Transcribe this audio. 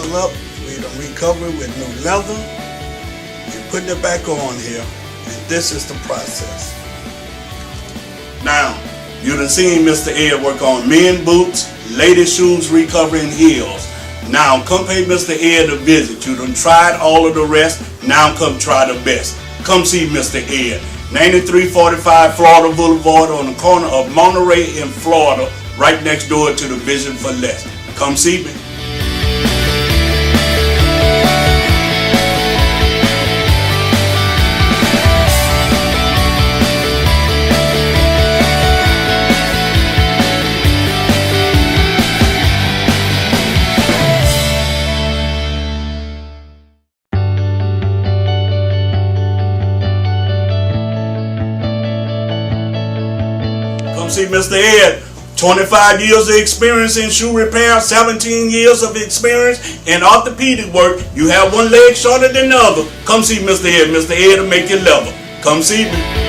buckle up. We done recover with new leather and putting it back on here. And this is the process. Now, you done seen Mr. Ed work on men boots, lady shoes, recovering heels. Now come pay Mr. Ed a visit. You done tried all of the rest. Now come try the best. Come see Mr. Ed. 9345 Florida Boulevard on the corner of Monterey in Florida, right next door to the Vision for Less. Come see me. Come see Mr. Ed. 25 years of experience in shoe repair, 17 years of experience in orthopedic work. You have one leg shorter than the other. Come see Mr. Ed. Mr. Ed will make you level. Come see me.